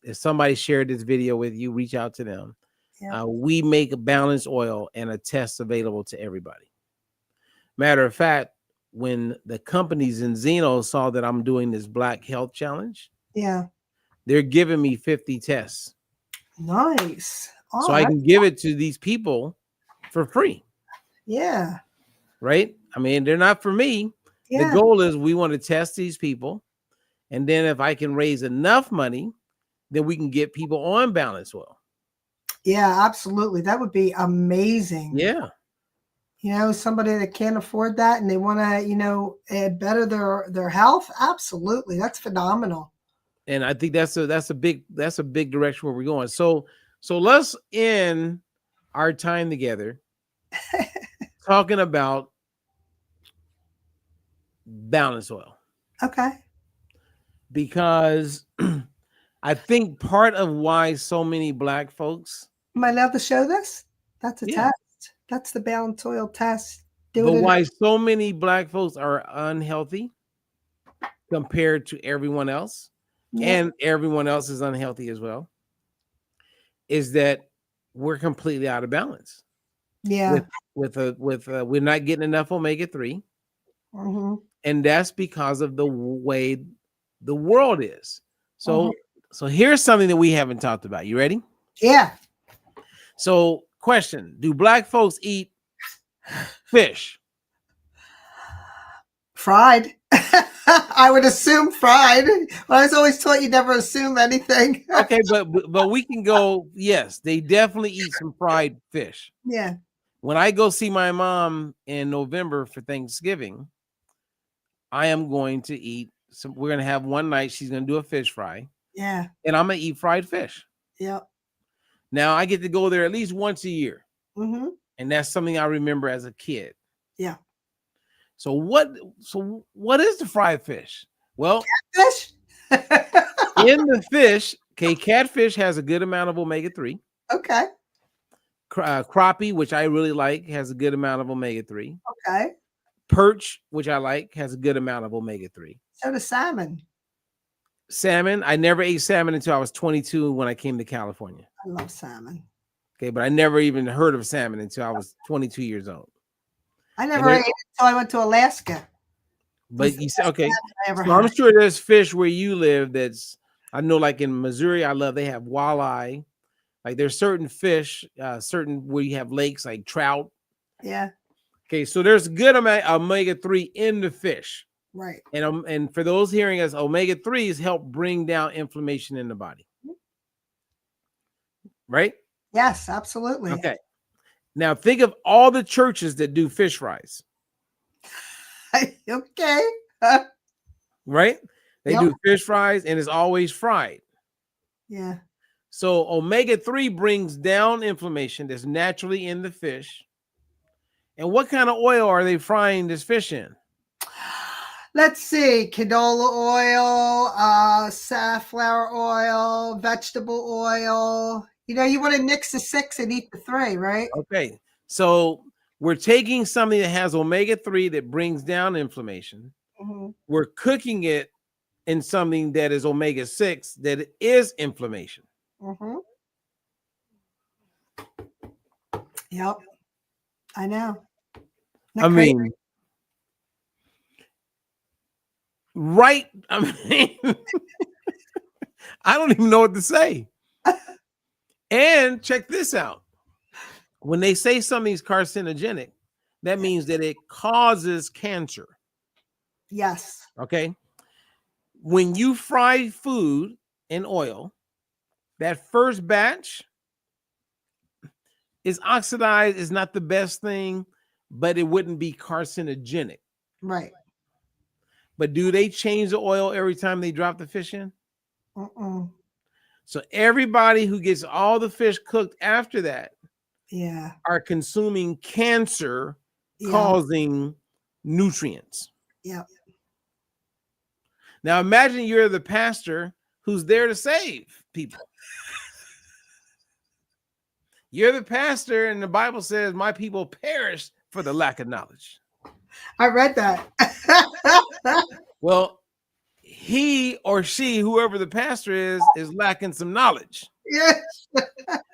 B: If somebody shared this video with you, reach out to them.
C: yeah.
B: We make a balance oil and a test available to everybody. Matter of fact, when the company Zinzino saw that I'm doing this Black Health Challenge,
C: Yeah.
B: they're giving me 50 tests.
C: Nice.
B: So
C: Oh,
B: I can give it to these people for free.
C: yeah.
B: Right? I mean, they're not for me.
C: Yeah.
B: The goal is we want to test these people. And then if I can raise enough money, then we can get people on balance oil.
C: Yeah, absolutely. That would be amazing.
B: Yeah.
C: Somebody that can't afford that and they want to, better their health. Absolutely. That's phenomenal.
B: And I think that's a big direction where we're going. So let's end our time together talking about balance oil.
C: Okay.
B: Because I think part of why so many Black folks.
C: Am I allowed to show this? That's a
B: Yeah.
C: test. That's the balance oil test.
B: But why so many Black folks are unhealthy compared to everyone else, and everyone else is unhealthy as well, is that we're completely out of balance.
C: Yeah.
B: With we're not getting enough omega-3.
C: Mm-hmm.
B: And that's because of the way the world is. So here's something that we haven't talked about. You ready?
C: Yeah.
B: So question, do Black folks eat fish?
C: Fried. I would assume fried. But I was always taught you never assume anything.
B: Okay, but we can go, yes, they definitely eat some fried fish.
C: Yeah.
B: When I go see my mom in November for Thanksgiving, I am going to eat some. We're going to have one night. She's going to do a fish fry.
C: Yeah.
B: And I'm going to eat fried fish.
C: Yep.
B: Now, I get to go there at least once a year.
C: Mm-hmm.
B: And that's something I remember as a kid.
C: Yeah.
B: So what is the fried fish? Well,
C: Fish.
B: in the fish, okay, catfish has a good amount of omega-3.
C: Okay.
B: Crappie, which I really like, has a good amount of omega-3.
C: Okay.
B: Perch, which I like, has a good amount of omega-3.
C: So does salmon.
B: Salmon, I never ate salmon until I was 22 when I came to California.
C: I love salmon.
B: Okay, but I never even heard of salmon until I was 22 years old.
C: I never ate it until I went to Alaska.
B: But you said, okay,
C: So
B: I'm sure there's fish where you live that's, I know like in Missouri, they have walleye. Like there's certain fish, certain where you have lakes like trout.
C: Yeah.
B: Okay, so there's good amount of omega-3 in the fish.
C: Right.
B: And for those hearing us, omega-3s help bring down inflammation in the body. Right?
C: Yes, absolutely.
B: Okay. Now think of all the churches that do fish fries.
C: Okay.
B: Right? They do fish fries and it's always fried.
C: Yeah.
B: So omega-3 brings down inflammation that's naturally in the fish. And what kind of oil are they frying this fish in?
C: Let's see. Canola oil, safflower oil, vegetable oil. You know, you want to mix the 6 and eat the 3, right?
B: Okay. So we're taking something that has omega-3 that brings down inflammation.
C: Mm-hmm.
B: We're cooking it in something that is omega-6 that is inflammation.
C: Mm-hmm. Yep. I know.
B: I mean, right. I mean, I don't even know what to say. And check this out. When they say something's carcinogenic, that means that it causes cancer.
C: Yes.
B: Okay. When you fry food in oil, that first batch is oxidized, is not the best thing, but it wouldn't be carcinogenic.
C: Right.
B: But do they change the oil every time they drop the fish in?
C: Mm-mm.
B: So everybody who gets all the fish cooked after that are consuming cancer causing nutrients.
C: Yep.
B: Now imagine you're the pastor who's there to save people. You're the pastor, and the Bible says, my people perish for the lack of knowledge.
C: I read that.
B: Well, he or she, whoever the pastor is lacking some knowledge.
C: Yes.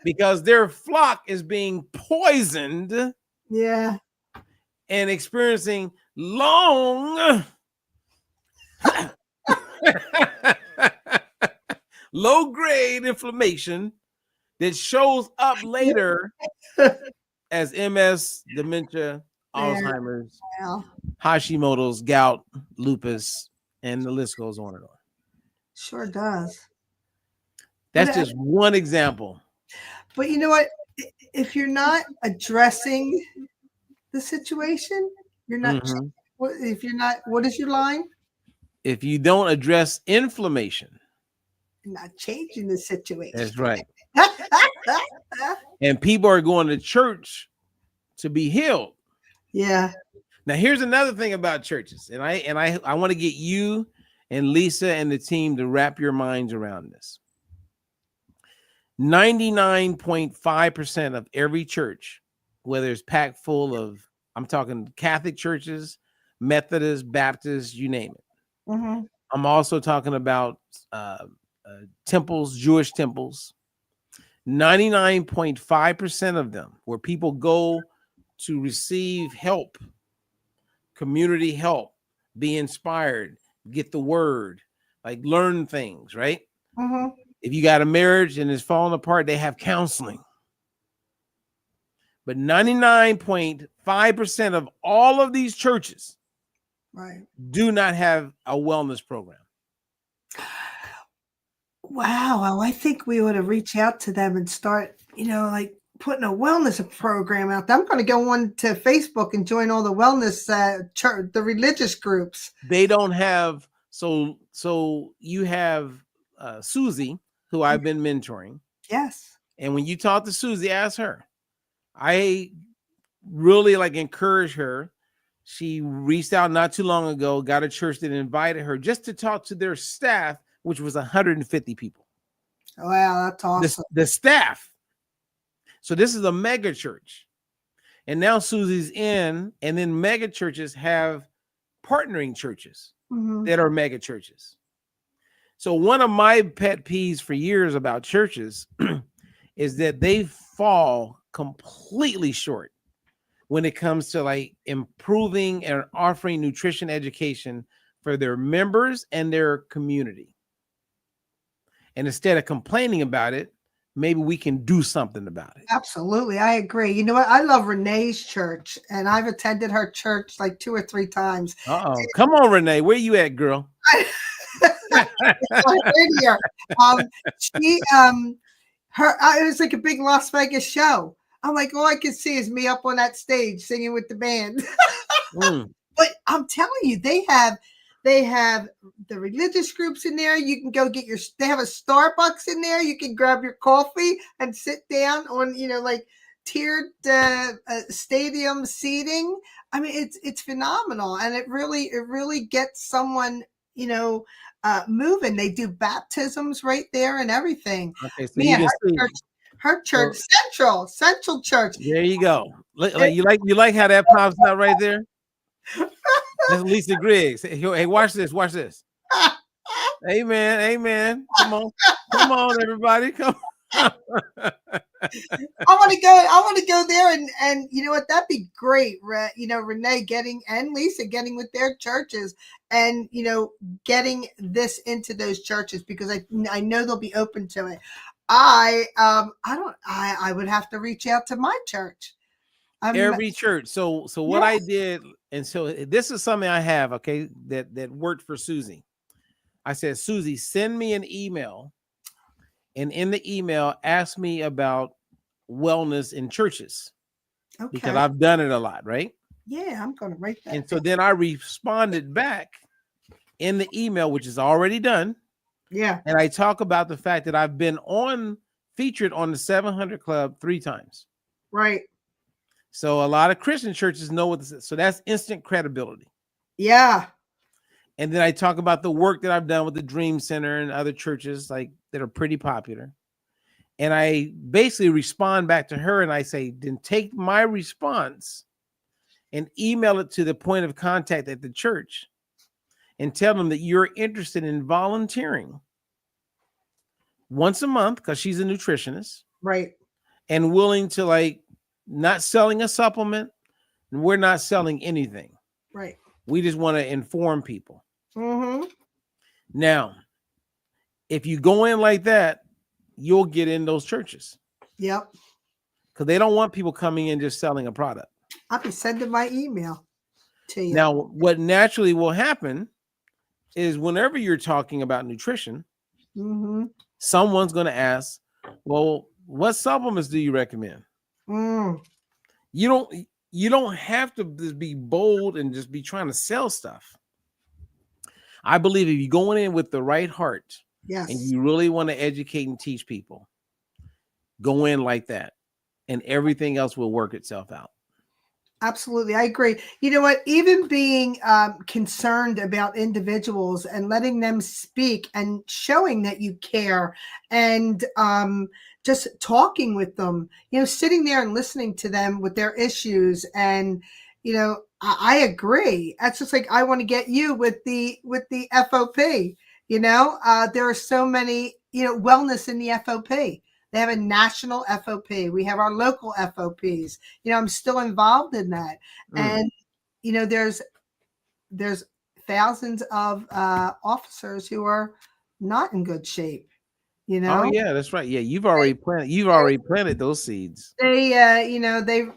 B: Because their flock is being poisoned.
C: Yeah.
B: And experiencing long low-grade inflammation that shows up later as MS, dementia, Alzheimer's, Hashimoto's, gout, lupus, and the list goes on and on.
C: Sure does.
B: That's just one example.
C: But you know what? If you're not addressing the situation, you're not. If you're not, what is your line?
B: If you don't address inflammation,
C: you're not changing the situation.
B: That's right. And people are going to church to be healed.
C: Yeah.
B: Now here's another thing about churches, and I want to get you and Lisa and the team to wrap your minds around this. 99.5% of every church, whether it's packed full of, I'm talking Catholic churches, Methodist, Baptist, you name it.
C: Mm-hmm.
B: I'm also talking about temples, Jewish temples. 99.5% of them, where people go to receive help, community help, be inspired, get the word, like learn things, right?
C: Mm-hmm.
B: If you got a marriage and it's falling apart, they have counseling. But 99.5% of all of these churches do not have a wellness program.
C: Wow. Well, I think we ought to reach out to them and start, like putting a wellness program out there. I'm going to go on to Facebook and join all the wellness church, the religious groups.
B: They don't have so you have Susie, who I've been mentoring.
C: Yes.
B: And when you talk to Susie, ask her. I really encourage her. She reached out not too long ago, got a church that invited her just to talk to their staff, which was 150 people.
C: Wow, that's awesome.
B: The staff. So this is a mega church. And now Susie's in, and then mega churches have partnering churches that are mega churches. So one of my pet peeves for years about churches is that they fall completely short when it comes to improving and offering nutrition education for their members and their community. And instead of complaining about it, maybe we can do something about it.
C: Absolutely. I agree. You know what? I love Renee's church, and I've attended her church 2 or 3 times.
B: Uh-oh. Come on, Renee. Where you at, girl?
C: Here. She it was like a big Las Vegas show. I'm like, all I can see is me up on that stage singing with the band. But I'm telling you, they have the religious groups in there. You can go get they have a Starbucks in there. You can grab your coffee and sit down on, tiered stadium seating. I mean, it's phenomenal. And it really gets someone, moving. They do baptisms right there and everything.
B: Okay, so man,
C: her church, Central Church.
B: There you go. You like how that pops out right there? That's Lisa Griggs. Hey, watch this. Amen. Come on, everybody. Come on.
C: I want to go there and you know what? That'd be great. Renee and Lisa getting with their churches and, getting this into those churches, because I know they'll be open to it. I would have to reach out to my church.
B: Every church. So what I did, and so this is something I have, okay, that worked for Susie. I said, Susie, send me an email, and in the email, ask me about wellness in churches, because I've done it a lot, right?
C: Yeah, I'm going to write that.
B: And so then I responded back in the email, which is already done.
C: Yeah.
B: And I talk about the fact that I've been featured on the 700 Club 3 times.
C: Right.
B: So a lot of Christian churches know what this is. So that's instant credibility.
C: Yeah.
B: And then I talk about the work that I've done with the Dream Center and other churches that are pretty popular. And I basically respond back to her and I say, then take my response and email it to the point of contact at the church and tell them that you're interested in volunteering once a month, because she's a nutritionist.
C: Right. And
B: willing to not selling a supplement, and we're not selling anything.
C: Right.
B: We just want to inform people.
C: Mm-hmm.
B: Now, if you go in like that, you'll get in those churches.
C: Yep.
B: Because they don't want people coming in just selling a product.
C: I'll be sending my email to you.
B: Now, what naturally will happen is whenever you're talking about nutrition, someone's going to ask, well, what supplements do you recommend? You don't have to just be bold and just be trying to sell stuff. I believe if you're going in with the right heart,
C: yes,
B: and you really want to educate and teach people, go in like that, and everything else will work itself out.
C: Absolutely. I agree. You know what? Even being concerned about individuals and letting them speak and showing that you care, and just talking with them, sitting there and listening to them with their issues. And, I agree. That's just like, I want to get you with the FOP, there are so many, wellness in the FOP. They have a national FOP. We have our local FOPs. I'm still involved in that. And, there's thousands of officers who are not in good shape,
B: Oh yeah, that's right. Yeah. You've already planted those seeds.
C: They,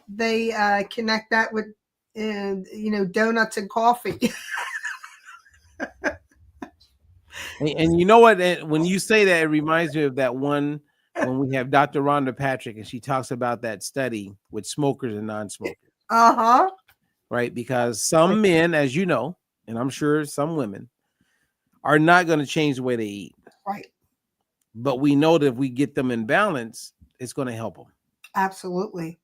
C: they connect that with, donuts and coffee.
B: And you know what? When you say that, it reminds me of that one when we have Dr. Rhonda Patrick and she talks about that study with smokers and non-smokers.
C: Uh-huh.
B: Right? Because some men, as you know, and I'm sure some women, are not going to change the way they eat.
C: Right.
B: But we know that if we get them in balance, it's going to help them.
C: Absolutely.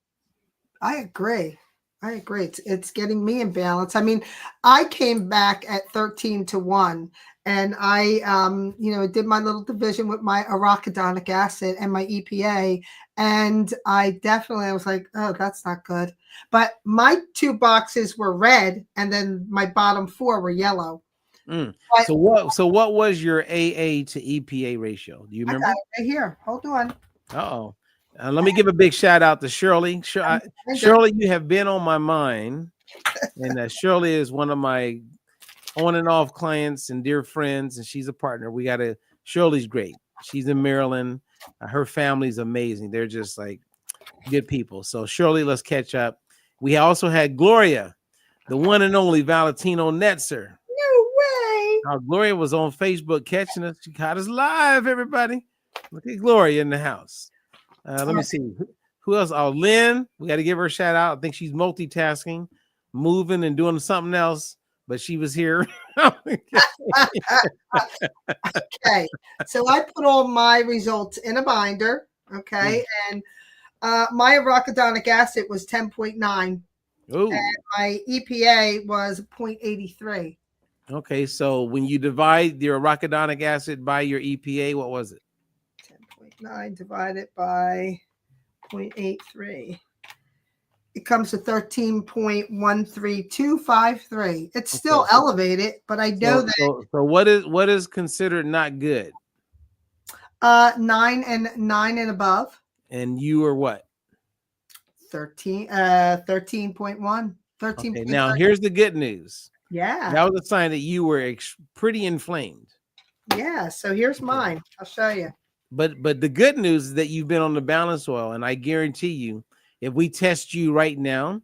C: I agree. It's getting me in balance. I mean, I came back at 13-1 and I, did my little division with my arachidonic acid and my EPA. And I was like, oh, that's not good. But my 2 boxes were red and then my bottom 4 were yellow. But
B: So what was your AA to EPA ratio? Do you remember?
C: I got it right here. Hold on.
B: Uh-oh. Let me give a big shout out to Shirley. Shirley, you have been on my mind. And Shirley is one of my on and off clients and dear friends, and she's a partner. Shirley's great. She's in Maryland. Her family's amazing. They're just like good people. So Shirley, let's catch up. We also had Gloria, the one and only Valentino Netzer.
C: No way.
B: Gloria was on Facebook catching us. She caught us live, everybody. Look at Gloria in the house. Let me see. Who else? Oh, Lynn. We got to give her a shout out. I think she's multitasking, moving and doing something else, but she was here.
C: Okay. So I put all my results in a binder. Okay. And my arachidonic acid was 10.9.
B: Oh.
C: And my EPA was 0.83.
B: Okay. So when you divide your arachidonic acid by your EPA, what was it?
C: 10.9 divided by 0.83. It comes to 13.13253. It's still elevated, but I know that.
B: So what is considered not good?
C: 9 and above.
B: And you are what?
C: 13.1. 13.
B: Okay, now here's the good news.
C: Yeah.
B: That was a sign that you were pretty inflamed.
C: Yeah. So here's mine. I'll show you.
B: But the good news is that you've been on the balance oil, and I guarantee you, if we test you right now,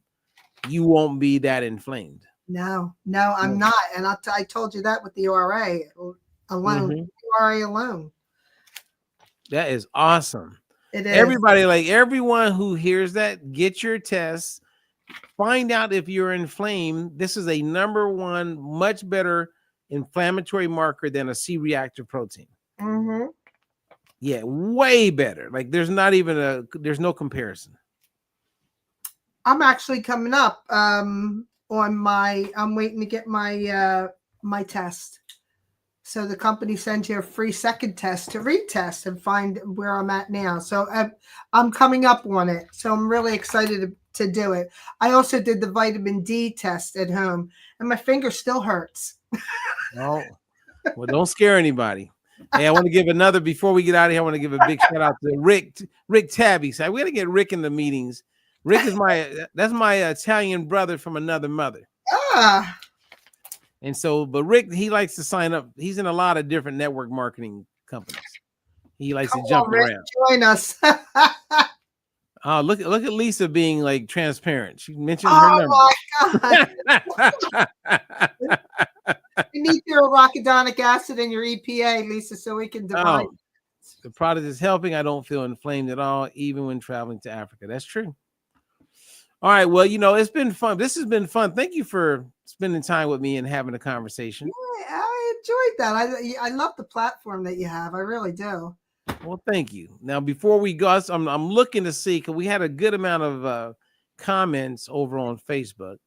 B: you won't be that inflamed.
C: No, I'm not. And I told you that with the URA alone. URA alone.
B: That is awesome.
C: It is.
B: Everybody, like everyone who hears that, get your tests. Find out if you're inflamed. This is a number 1, much better inflammatory marker than a C-reactive protein.
C: Mm-hmm.
B: Yeah, way better. Like there's no comparison.
C: I'm actually coming up I'm waiting to get my my test. So the company sends you a free second test to retest and find where I'm at now. So I'm coming up on it. So I'm really excited to do it. I also did the vitamin D test at home and my finger still hurts.
B: Oh, well, don't scare anybody. Hey, I want to give before we get out of here, I want to give a big shout out to Rick Tabby. So we got to get Rick in the meetings. Rick is that's my Italian brother from another mother.
C: Ah.
B: And so, but Rick, he likes to sign up. He's in a lot of different network marketing companies. He likes to jump around.
C: Join us.
B: Look at Lisa being like transparent. She mentioned her number.
C: Oh my God. You need your arachidonic acid and your EPA, Lisa, so we can divide.
B: The product is helping. I don't feel inflamed at all, even when traveling to Africa. That's true. All right. Well, it's been fun. This has been fun. Thank you for spending time with me and having a conversation.
C: Yeah, I enjoyed that. I love the platform that you have. I really do.
B: Well, thank you. Now, before we go, I'm looking to see, because we had a good amount of comments over on Facebook.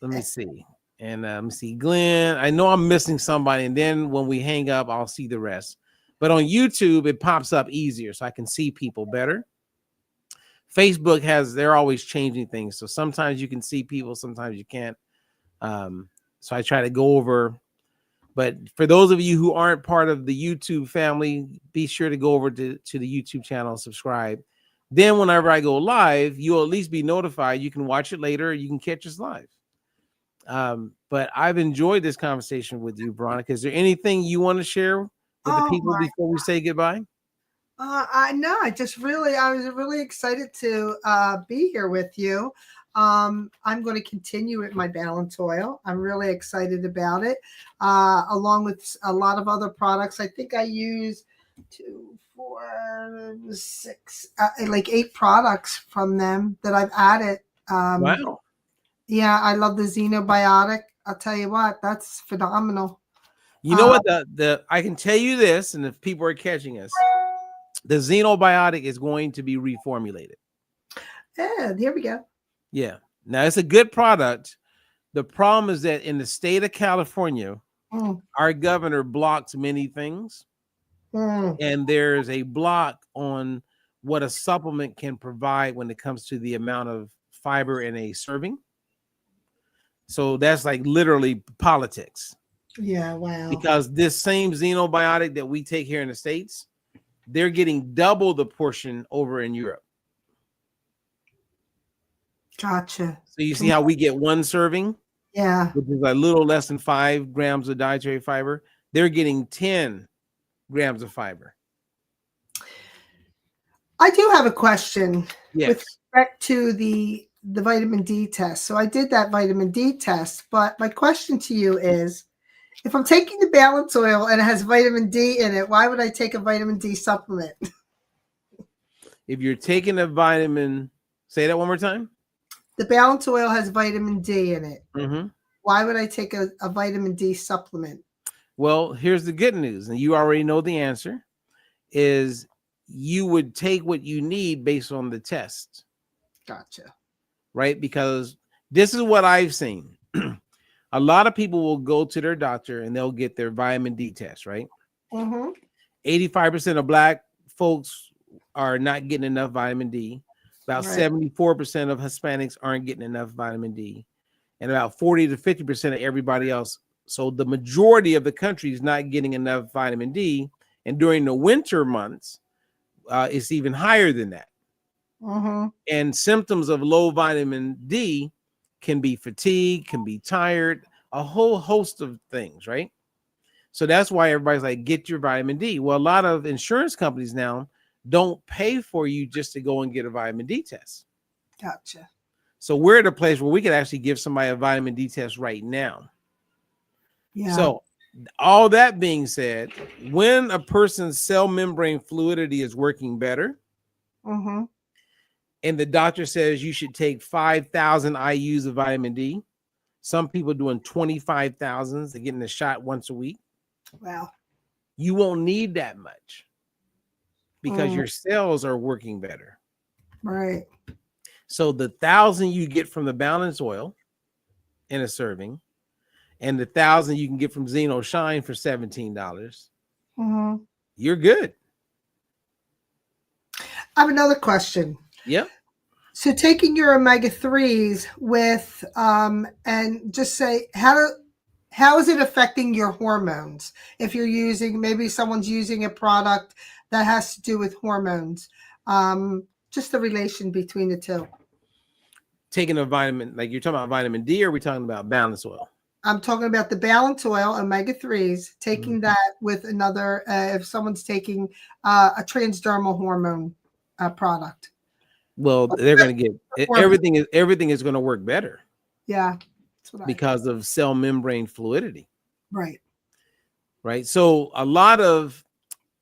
B: Let me see. And let me see. Glenn, I know I'm missing somebody. And then when we hang up, I'll see the rest. But on YouTube, it pops up easier so I can see people better. Facebook they're always changing things. So sometimes you can see people, sometimes you can't. So I try to go over. But for those of you who aren't part of the YouTube family, be sure to go over to the YouTube channel and subscribe. Then whenever I go live, you'll at least be notified. You can watch it later. Or you can catch us live. But I've enjoyed this conversation with you, Veronica. Is there anything you want to share with the people before we say goodbye?
C: I was really excited to be here with you. I'm going to continue with my balance oil. I'm really excited about it, along with a lot of other products. I think I use 2, 4, 6, like 8 products from them that I've added.
B: Wow.
C: Yeah, I love the Xenobiotic. I'll tell you what, that's phenomenal.
B: You know what? The I can tell you this, and if people are catching us, the Xenobiotic is going to be reformulated.
C: Yeah, here we go.
B: Yeah. Now it's a good product. The problem is that in the state of California, our governor blocks many things, and there's a block on what a supplement can provide when it comes to the amount of fiber in a serving. So that's like literally politics.
C: Yeah, wow.
B: Because this same Xenobiotic that we take here in the States, they're getting double the portion over in Europe.
C: Gotcha.
B: So you see how we get one serving?
C: Yeah.
B: Which is a little less than 5 grams of dietary fiber. They're getting 10 grams of fiber.
C: I do have a question
B: Yes.
C: with respect to the vitamin D test. So I did that vitamin D test, but my question to you is, if I'm taking the balance oil and it has vitamin D in it, why would I take a vitamin D supplement?
B: If you're taking a vitamin, say that one more time.
C: The balance oil has vitamin D in it.
B: Mm-hmm.
C: Why would I take a vitamin D supplement?
B: Well, here's the good news, and you already know the answer, is you would take what you need based on the test.
C: Gotcha.
B: Right? Because this is what I've seen. A lot of people will go to their doctor and they'll get their vitamin D test, right? 85% of Black folks are not getting enough vitamin D. About 74% of Hispanics aren't getting enough vitamin D. And about 40 to 50% of everybody else. So the majority of the country is not getting enough vitamin D. And during the winter months, it's even higher than that. And symptoms of low vitamin D can be fatigue, can be tired, a whole host of things, right? So that's why everybody's like, get your vitamin D. Well, a lot of insurance companies now don't pay for you just to go and get a vitamin D test.
C: Gotcha.
B: So we're at a place where we could actually give somebody a vitamin D test right now.
C: Yeah.
B: So all that being said, when a person's cell membrane fluidity is working better, and the doctor says you should take 5,000 IUs of vitamin D, some people doing 25,000, they're getting a shot once a week.
C: Wow.
B: You won't need that much because your cells are working better.
C: Right.
B: So the 1,000 you get from the balance oil in a serving, and the 1,000 you can get from Zinzino Shine for $17, you're good.
C: I have another question.
B: Yep.
C: So taking your omega-3s with and just say how is it affecting your hormones? If you're using, maybe someone's using a product that has to do with hormones, just the relation between the two.
B: Taking a vitamin, like you're talking about vitamin D, or are we talking about balance oil?
C: I'm talking about the balance oil, omega-3s, taking that with another, if someone's taking a transdermal hormone product.
B: Well, they're going to get everything is going to work better.
C: Yeah.
B: Because of cell membrane fluidity.
C: Right.
B: Right. So a lot of,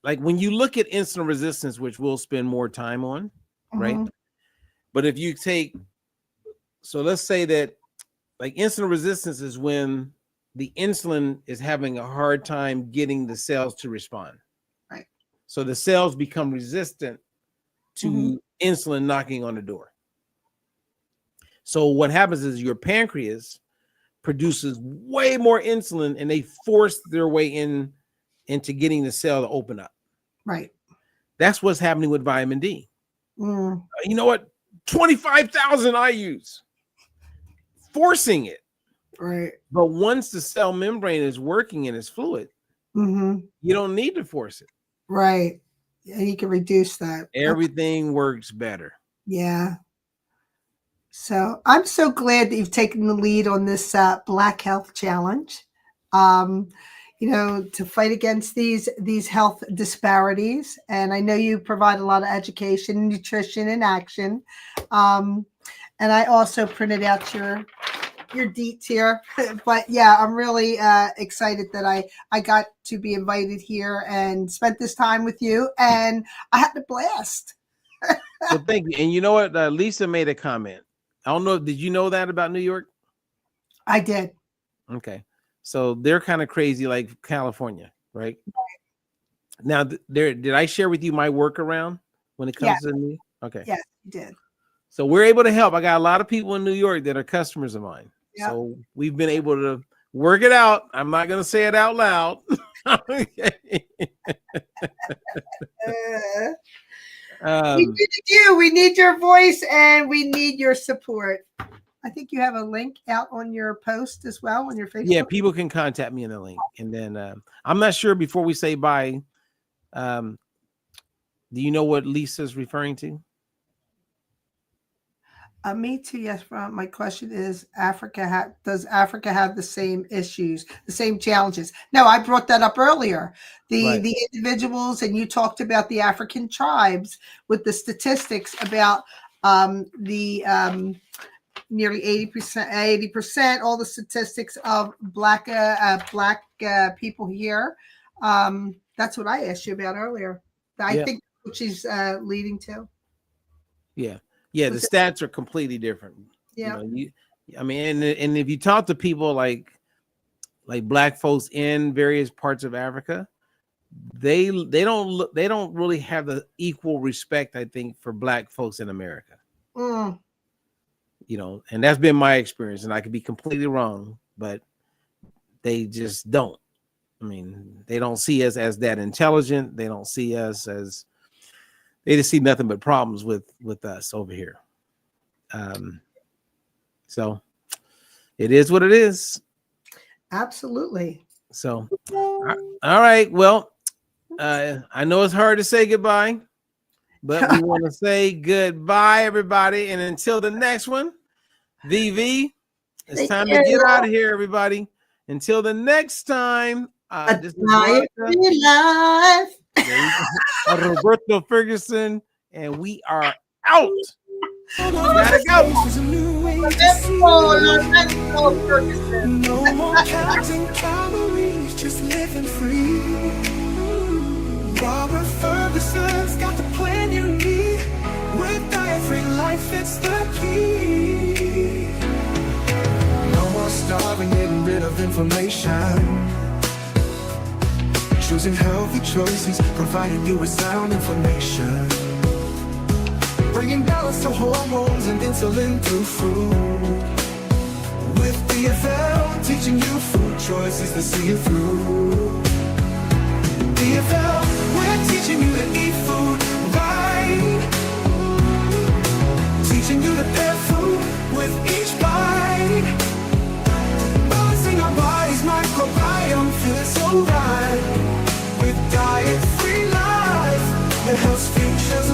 B: like, when you look at insulin resistance, which we'll spend more time on, right? But if you take, so let's say that like insulin resistance is when the insulin is having a hard time getting the cells to respond.
C: Right.
B: So the cells become resistant to insulin knocking on the door. So what happens is your pancreas produces way more insulin, and they force their way into getting the cell to open up.
C: Right.
B: That's what's happening with vitamin D. You know what? 25,000 IUs, forcing it.
C: Right.
B: But once the cell membrane is working and it's fluid, you don't need to force it.
C: Right. Yeah, you can reduce that.
B: Everything works better.
C: Yeah. So I'm so glad that you've taken the lead on this Black Health Challenge, you know, to fight against these health disparities. And I know you provide a lot of education, nutrition, and action. And I also printed out your your deets here. But yeah, I'm really excited that I got to be invited here and spent this time with you, and I had a blast.
B: Well, thank you. And you know what? Lisa made a comment. I don't know. Did you know that about New York?
C: I did.
B: Okay. So they're kind of crazy like California, right? Now, did I share with you my workaround when it comes to me? Okay.
C: Yes, you did.
B: So we're able to help. I got a lot of people in New York that are customers of mine.
C: Yep.
B: So we've been able to work it out. I'm not going to say it out loud.
C: We need you. We need your voice, and we need your support. I think you have a link out on your post as well on your Facebook.
B: Yeah, people can contact me in the link. And then I'm not sure, before we say bye, do you know what Lisa's referring to?
C: Me too. Yes. My question is, does Africa have the same issues, the same challenges? No, I brought that up earlier. The individuals, and you talked about the African tribes with the statistics about nearly 80%, all the statistics of black people here. That's what I asked you about earlier. I think what she's leading to.
B: Yeah. Yeah, the stats are completely different.
C: Yeah.
B: I mean, and if you talk to people like black folks in various parts of Africa, they don't really have the equal respect, I think, for black folks in America.
C: Mm.
B: And that's been my experience, and I could be completely wrong, but they just don't. I mean, they don't see us as that intelligent. They don't see us as, they just see nothing but problems with us over here. So it is what it is.
C: Absolutely.
B: So, all right. Well, I know it's hard to say goodbye, but we want to say goodbye, everybody. And until the next one, VV, it's time to get out of here, everybody. Until the next time, this is Roberto Ferguson, and we are out. Gotta go.
A: No more counting calories, just living free. Robert Ferguson's got the plan you need. With diet-free life, it's the key. No more starving, getting rid of inflammation. Choosing healthy choices, providing you with sound information. Bringing balance to hormones and insulin through food. With DFL, teaching you food choices to see you through. DFL, we're teaching you to eat food right. Teaching you to pair food with each bite. Balancing our body's microbiome, feeling so right. With diet-free life, it helps futures